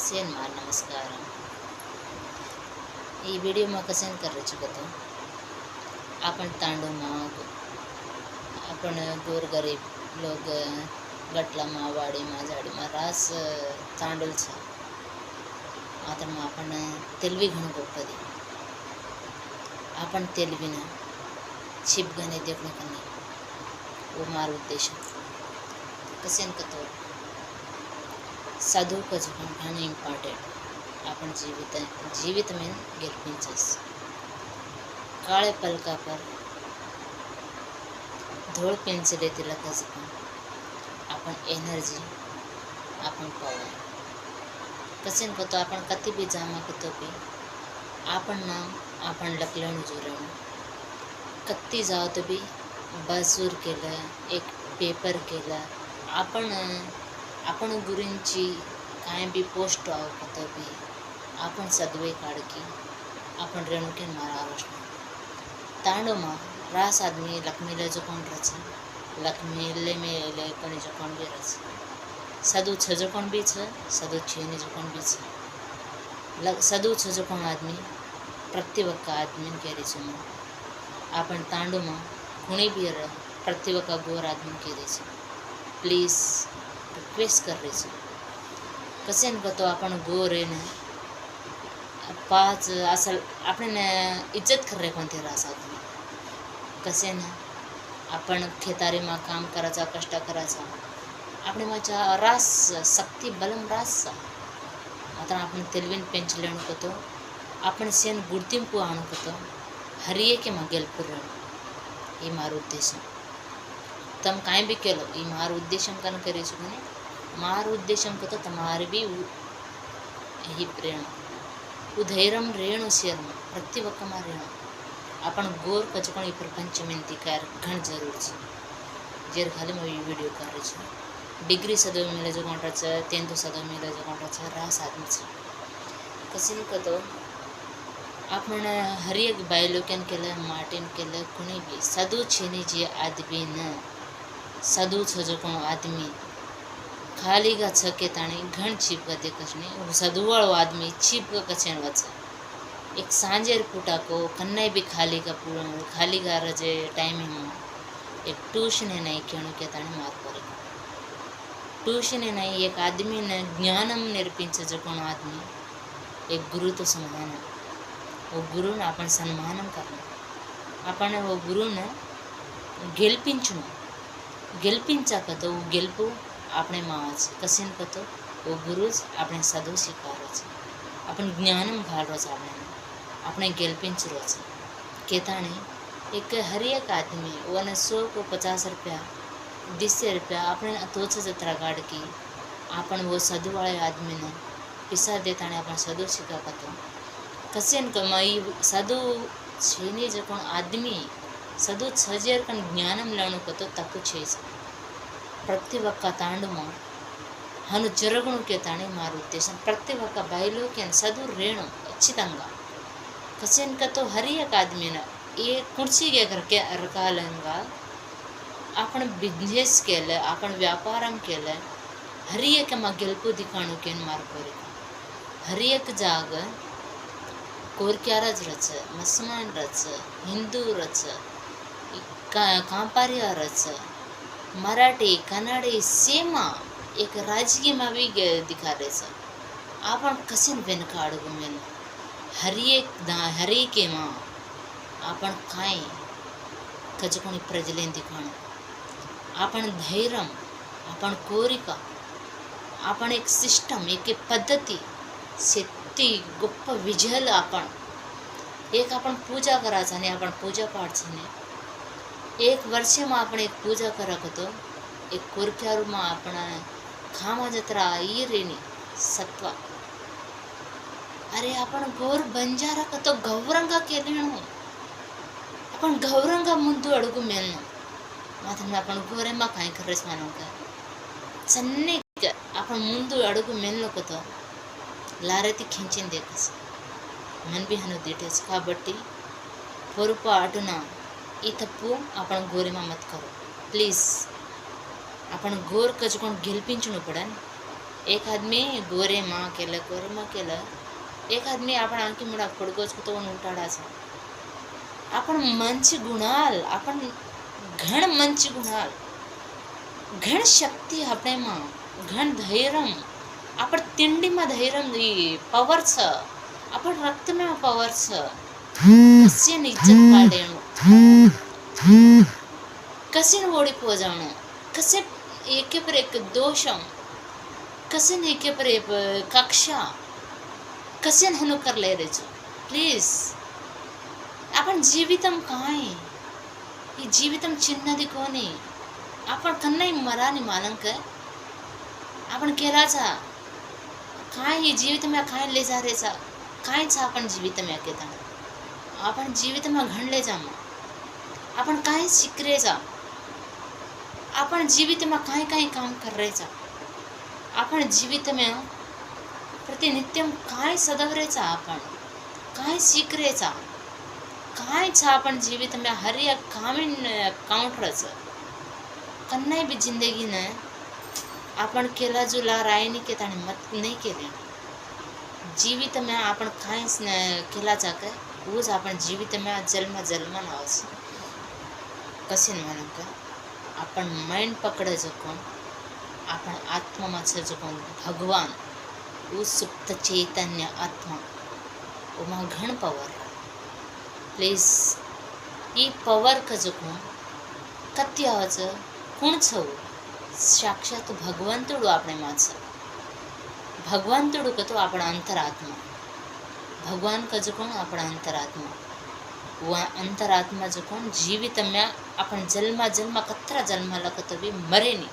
सेनमार नमस्कार. ಈ ವಿಡಿಯೋ માં કસન કરે છે તો आपण तांडू में आपण गोर गरीब लोग गटला में वाड़ी में झाड़ी में रास तांडूल छे मात्र में आपण तेलवी घणो गोपदी आपण तेलवीना छिपगने देखने कने वो मार उद्देश्य कसेन कतो साधु का जीवन घणो इम्पॉर्टेंट आपण जीवित में गेलपिंचस काळे पलका पर धोळ पेन्सिले तिलकाच आपण एनर्जी आपण पावर कसेन कतो आपण कती भी जामा कतो भी आपण नाम आपण लकलण जुरण कत्ती जाओ तो भी बाजूर केलं एक पेपर केलं आपण गुरूंची काय बी पोस्ट आव कतो भी आपण सदवे काढकी आपण रेणुकेन मारा आवश्यक तांडो में रास आदमी लक्ष्मीले जो कौन रच लक्ष्मीले में ले कणी जो कौन भी रच सदु छ जो कौन भी छ सदु छेनी जो कौन भी छ सदु छ जो कौन आदमी प्रतिवक्का आदमी के रे छ आपण तांडो में कुणी भी प्रतिवक्का गोर आदमी के रे छ प्लीज रिक्वेस्ट कर रे छ कसेन को तो आपण गोर ने पाच असल आपण इज्जत कर रे कोणते रास आदमी कसे ना आपण खेतारी में काम करायचा कष्ट करायचा आपण माझ्या रास शक्ती बलम रास आता आपण तेलवीन पेंचले अणुकतो आपण सेन गुर्तिंपु अणुकतो हरिये के मगेल पुरण ये मारो उद्देश्य तम काय भी केलो ये मारो उद्देश्य कन करे छु ने मारो उद्देश्य कतो तमारे भी ही प्रेरणा उधैर्यम रेणु शेर प्रतिवक्कमा रेणु आपण गोर कचकण ई प्रपंच में दिकार घण जरूर छे जेर खाली मैं वीडियो कर रही छे डिग्री सदव मिले जो कोंटा छे तेंदु सदव मिले जो कोंटा छे रास आदमी छे कसिन कतो आपण हर एक बायलो केन केले मार्टिन केले कुणी भी सदु छेनी जे आदमी न सदु छ जो कोण आदमी खाली गा छके ताणी घण छिप गा देखने सदु वाळो आदमी छिप गा कछेन वच एक सांजेर पुटा को कन्ने भी खाली का पूरा खाली का रजे टाइमिंग में एक ट्यूशन है नहीं क्यों के ताने मार पड़े ट्यूशन है नहीं एक आदमी ने ज्ञानम निर्पिंच जो कोण आदमी एक गुरु तो समान है वो गुरु ने अपन सम्मानम करना अपन वो गुरु ने गेलपिंचा कतो वो गेलपू अपने माज कसिन कतो वो गुरुज अपने सदो शिकारो छे अपन ज्ञानम घालो छे अपने गेलपिंच रोज केताणी एक हर एक आदमी वन 100 को 50 रुपया 200 रुपया अपने तोच जत्रा गाड़ की अपन वो सदु वाले आदमी ने पिसा देता ने अपन सदु शिका कतो कसेन कमाई सदु छेनी जो कोण आदमी सदु छजेर कन ज्ञानम लेणु कतो तपु छे प्रतिवक्का तांडु में हनु जरगणु के ताणे मारू उद्देश्य प्रतिवक्का बायलो के सदु रेणु अच्छी तंगा कसेन का तो हर एक आदमी ना ये कुर्सी के करके रकालंगा आपण बिजनेस केले आपण व्यापारम केले हर एक मा गेलपु दिखाणु केन मार परे हर एक जाग कोरक्यारज रच मुसलमान रच हिंदू रच कांपारिया रच मराठी कन्नड़ी सेमा एक राजकीय में भी दिखा रहे छ आपण कसिन वेनकाड़ गुमेल हर एक मां आपण काय कजकोणी प्रजलेन दिखाणु आपण धैर्यम आपण कोरिका आपण एक सिस्टम एक पद्धती शेती गोप्प विजल आपण पूजा करायचं आणि आपण पूजा पाठ छने एक वर्ष में आपण एक पूजा करक तो एक कोरक्यारू में आपण खामा जत्रा ई रेनी सत्वा अरे आपण गोर बंजारा तो गौरंगा केलेणो आपण गौरंगा मुंदु अडगु मेलनो मात्र आपण गोरे मा काय करस मानो का चन्ने आपण मुंदु अडगु मेलनो तो लारेती खिंचिन देखस मन भी हनु देटेस काबट्टी పొరపాటున ಈ ತಪ್ಪು आपण गोरेमा मत करो प्लीज आपण गोर कचकोण गेलपिंचणू पडन एक आदमी गोरेमा केलं एक आदमी आपण आणखी म्हणा पडगोच तो उलटाडाचा आपण मंची गुणाल आपण घण मंची गुणाल घण शक्ती આપણે માં ઘણ ધૈર્યમ आपण तिंडीમાં ધૈર્યમ પવર છે आपण રક્તમાં પવર છે કસીન ઇજ્જત કાઢેણું कसे ओढी पोजावणं कसे एके पर एक दोषम कसे एके पर एक कक्षा कसे हनु करले रेचो प्लीज आपण जीवितम काय ही जीवितम चिन्नदी कोणी आपण कन्नाई मरानी मालंक आपण केलाचा काय ही जीवितम्या काय ले जा रेचा कायच आपण जीवितम्या केता आपण जीवितम्या घडले जा आपण काय शिकरेचा आपण जीवितम्या काय काय काम करायचा आपण जीवितम्या प्रतिनित्यम काय सदवरेचा आपण काय शिकरेचा कायच आपण जीवितम्या हर एक कामिन काउंटरच कन्नाई भी जिंदगी ने आपण केला जुला रायनी के ताने मत नाही केले जीवित में आपण काहीच केला जाके उज आपण जीवित में जन्म जन्म नावस कसे म्हणून का आपण माइंड पकडे जकोन आपण आत्मा माचे जकोन भगवान उ सुप्त चैतन्य आत्मा उमा घण पवर प्लीज ई पवर का जकोन कत्ती आवाज कोण छव साक्षात भगवंतुडू આપણે માં છે ભગવંતુડુ કતો આપણા અંતરાત્મા ભગવાન કજો કોણ આપણા અંતરાત્મા वा अंतरात्मा जो कोण जीवित म्या आपण जन्मा जन्मा कतरा जन्माला कतबी मरे नी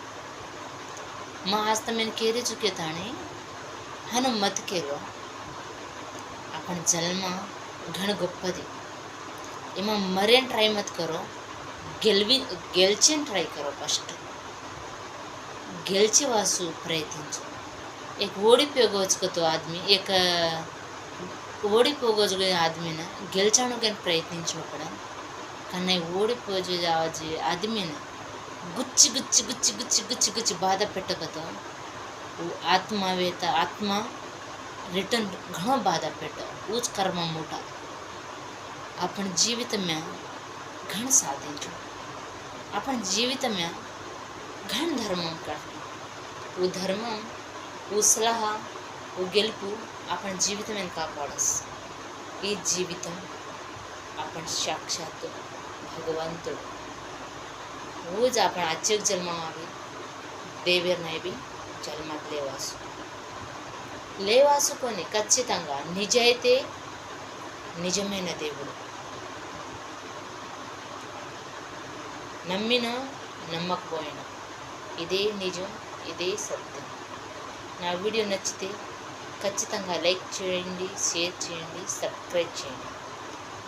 मग आज तमेन केरे चुके ताणे हनु मत केलो आपण जन्मा घण गप्पदी एमा मरेन ट्राय मत करो गेलचेन ट्राय करो फस्ट गेलचे वासू प्रयत्न एक ओडिपोगोच कतो आदमी एक ఓడిపోగోజు ఆద్మీన గెలిచాను కానీ ప్రయత్నించినప్పుడు కానీ ఓడిపోజే ఆద్మీన గుచ్చి గుచ్చి గుచ్చి గుచ్చి గుచ్చి గుచ్చి బాధ పెట్టకతో આત્માવેત આત્મા રિટર્ન ઘણો બાધા પેટ ઉચ કર્મ મોટા आपण जीवित में घण साधिंचो आपण जीवित में घण धर्म कर वो धर्म वो सलाह वो गेलपू आपण जीवित में कापाडस ಈ जीवित आपण साक्षात भगवंत रोज आपण आजच्या जन्मामध्ये देवेर नाही बी जन्मात లేవాసు కొని ఖచ్చితంగా నిజైతే నిజమైన దేవుడు నమ్మిన నమ్మకపోయినా ఇదే నిజం ఇదే సత్యం నా వీడియో నచ్చితే ఖచ్చితంగా లైక్ చేయండి షేర్ చేయండి సబ్స్క్రైబ్ చేయండి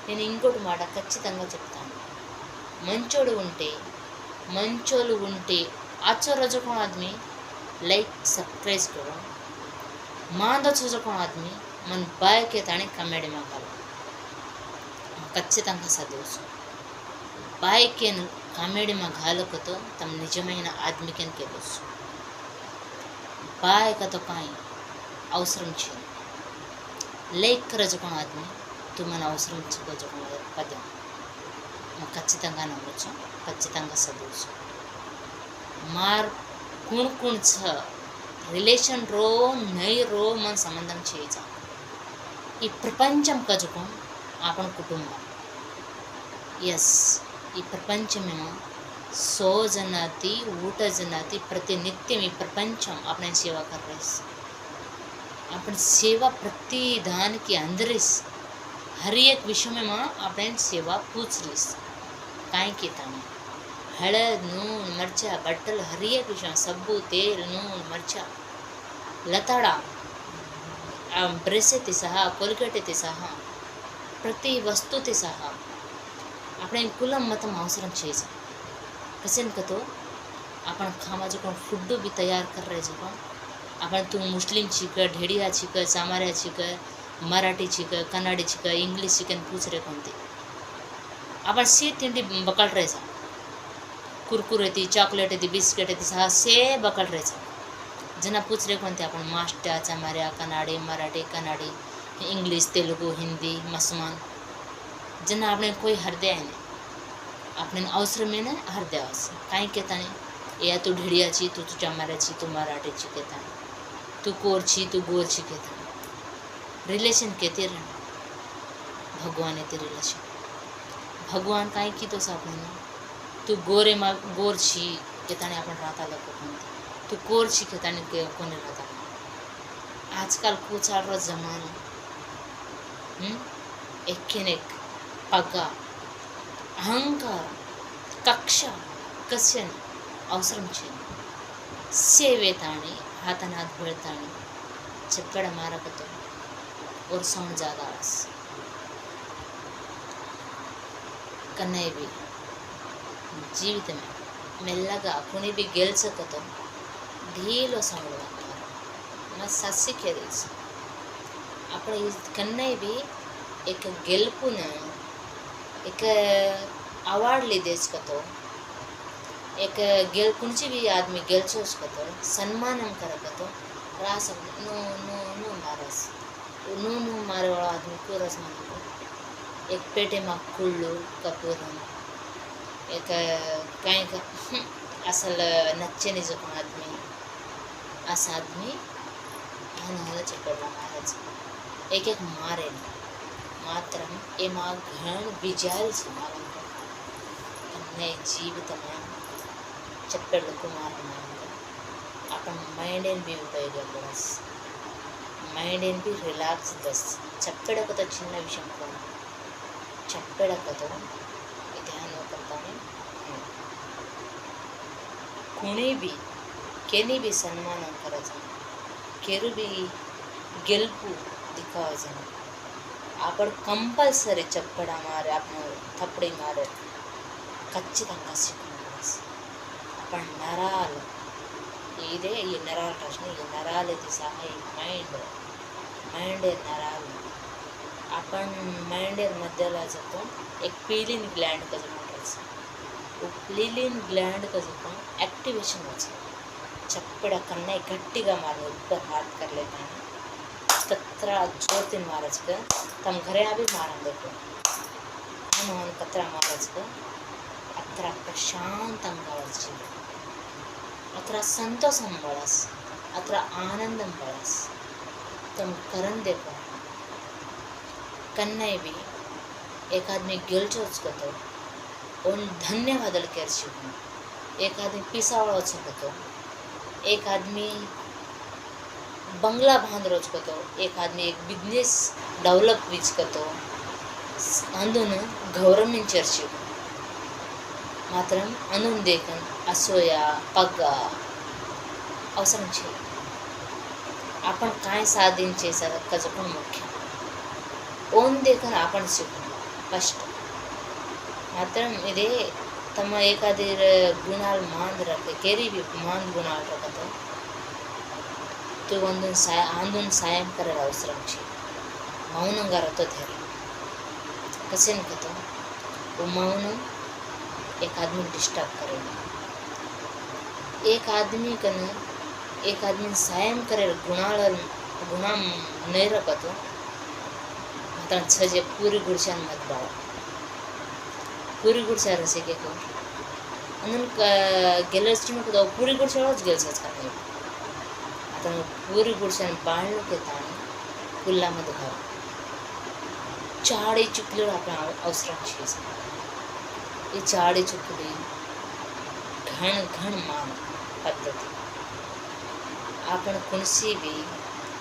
నేను ఇంకోటి మాట ఖచ్చితంగా చెప్తాను మంచోళ్ళు ఉంటే आजचो रजो कोण आदमी लाइक सब्सक्राइब करो मांदो छो कोण आदमी मन बाय के ताणी कमेडी में घालो ఖచ్చితంగా చదవచ్చు బాయ్ కేన్ కామెడీ में घालकतो तम निजమైన आदमी केन केलोस बाय का तो काय అవసరం చే లైక్ करजो कोण आदमी तुम्हाला అవసరం चुकजो कोण पदम मग ఖచ్చితంగా నమ్మొచ్చు ఖచ్చితంగా చదవచ్చు मार कुण छ रिलेशन रो नहीं रो मन संबंधम చేయిजा ఈ ప్రపంచం కజుకోం आपण कुटुंब यस ఈ ప్రపంచమేమో 100 जनाती 8 जनाती प्रतिनित्यम ఈ प्रपंचम आपण सेवा कर रहे आपण सेवा प्रतिदान के अंदरिस हर एक विषय में आपण सेवा पूछ रहीस काय केता हळद नून मरचा बट्टल हर एक विषय सब्बू तेल नून मरचा लताड़ा ब्रश ते सहा कोलगेट ते सहा प्रति वस्तू ते सहा आपण कुलम मतम अवसरम చేసా कसेन कतो आपण खामाजो कोण फूड भी तयार कर रहे जो आपण तू मुस्लिम छिक ढेडिया छिक सामाऱ्या छिक मराठी छिक कन्नडी छिक इंग्लिश छिकन पूछ रे कोणते आपण से तिंडी बकल रहेसा कुरकुरे ती चॉकलेट ती बिस्किट ती सहा से बकल रहेसा जना पूछले कोणते आपण माष्ट्या चमाऱ्या कनाडे मराठी कनाडी इंग्लिश तेलुगू हिंदी मसमान जना આપણે કોઈ હરદ્યા ને આપણે અવસરમેને હરદ્યા કાંઈ કહેતા નહીં या तू ढिडिया ची तू चमाऱ्या ची तू मराठी ची कहेता तू कोर ची तू गोर ची कहेता रिलेशन कहते रहना भगवान ते रिलेशन भगवान काय की तो आपण तू गोरे मा गोर ची कहेताने आपण राहता लोक कोणते तू कोर ची कहेताने कोणी राहता आजकाल कुचाळरो जमानो एक पगा अहंकार कक्षा कशन అవసరం చేయండి సేవేతాణి हाथनाथ बेळताणि చెప్పడ మారకతో और सौण ज़्यादा कन्नई भी जीवित में మెల్లగా कुणी भी గెలుచకతో ढीलो सौंड मैं सस्सी के తెలుసు આપણે कन्नई भी एक गेलपुन एक अवार्ड લીધેच कतो एक गेल कुणची भी आदमी गेलचोच कतो सन्मानम करकतो रास नो नो नो मारस नो मारे वाला आदमी को रस मानको एक पेटे में कुल्लू कपूरन एक कहीं का असल नच्चे नहीं जो आदमी अस आदमी हन चपड़ा महाराज एक मारे मात्रम ए माँ घण विजाल से मारन अन्य जीवित में చెప్పేళ్ళకు మారమైంది अपन మైండ్ भी ఉపయోగ बस మైండ్ भी रिलैक्स बस చెప్పేడకతో చిన్న విషయం కూడా చెప్పేడకతో ध्यान करता है कोणी भी केनी भी सन्मान करायचं केरू भी गेलपू दिखावायचं आपण कंपल्सरी चप्पडा मारे आपण थपडी मारे ఖచ్చితంగా अपन नराल इदे ये नराल प्रश्न ये नराल सहाय माइंड नराल अपन माइंड मध्यला जातो एक पीलिन ग्लैंड का जो वो पीलिन ग्लैंड का जो एक्टिवेशन हो चप्पड़ा कन्ने गट्टिगा मारो ऊपर हाथ कर लेता है कतरा जोतिन महाराज का तम घरे अभी मारन देखो हम कतरा महाराज का अत्र प्रशांतंगा जीवन अत्र संतोषम बळस अत्र आनंदम बळस तुम करन देखो कन्नई भी एक आदमी गेलचोच कतो उन धन्यवादल केरची एक आदमी पिसावळो कतो एक आदमी बंगला बांध रोज कतो एक आदमी एक बिजनेस डेवलप विच कतो अंदून गवर्नमेंट चर्ची मात्रम अनुन देखन असोया पग्गा అవసరం చేయాలి आपण काय साधींचे कजो पण मुख्य ओन देखन आपण शिकू फस्ट मात्र इदे तम एखादी गुणाल मांद रखे केरी भी मांद गुणाल रखतो तो आंदून सायम करायला అవసరం చేయాలి మౌనంగా రతో ధైర్యం कसेन कतो वो मौन एक आदमी डिस्टर्ब करेगा एक आदमी कन एक आदमी सायम करे गुणा नहीं रखतो मतलब छजे पूरी गुड़शान मत बाळा पूरी गुड़शा रसे के को अनन गेलस ची नको पूरी गुड़शाच गेलसच का नाही आता पूरी गुड़शान बाळलो के ताणी कुल्ला मध्ये घाल चाडी चुकली आपण अवसరం చేసి ये चाडी चुकली घण मान पद्धति आपण कुणसी भी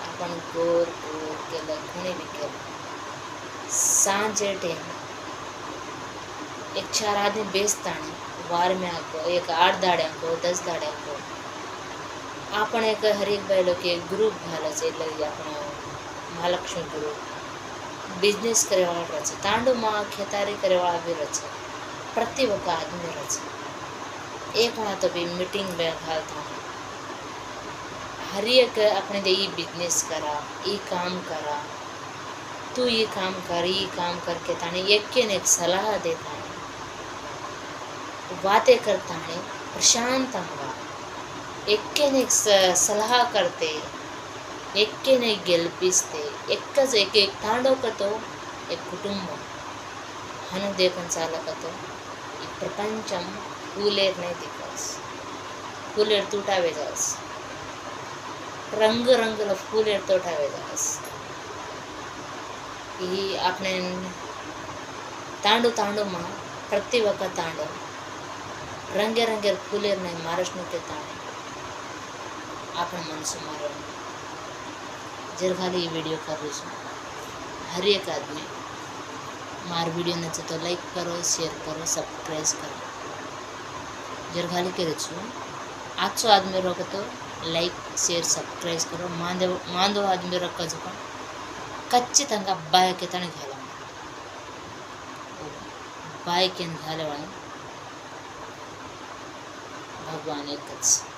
आपण गोर केलं कुणी भी केलं सांजे टाइम एक 4 आदमी बेसताणी वार में आको एक 8 दाड्यांको 10 दाड्यांको आपण एक हर एक बायलो के ग्रुप घालायचे लगे आपण महालक्ष्मी ग्रुप बिजनेस करे वाला रचे तांडू माँ खेतारी करे वाला भी रचे प्रति वक्त आदमी रचे एक वहाँ तो भी मीटिंग में घालता हर एक अपने दे ये बिजनेस करा ये काम करा तू ये काम करके ताने एक सलाह देता बातें करता है प्रशांत एक्केने सलाह करते, एक्केने गेलिपिస్తే एक एक तांडवकतो एक कुटुंबं హనుదేకం చాలకతో ఈ ప్రపంచం फूलेरने दिवस फूलेर तुटावे जास रंग रंगल फूलेर तोटावे जास ही આપણે તાંડુ તાંડુમાં પ્રતિ વખત તાંડવ રંગે રંગે ફૂલેરને મારસનું કે તાણે આપણે મનસું મારવાનું જર ખાલી એ વિડીયો કરું છું હર એક આદમી મારો વિડીયો નચે તો લાઈક કરો શેર કરો સબસ્ક્રાઈબ કરો जर खाली करूँ आजचो आदमी रोक तो लाइक शेर सब्सक्राइब करो मांदो आदमी रोक खचिతంగా बायके तण घाला बायके घाले भगवान एकच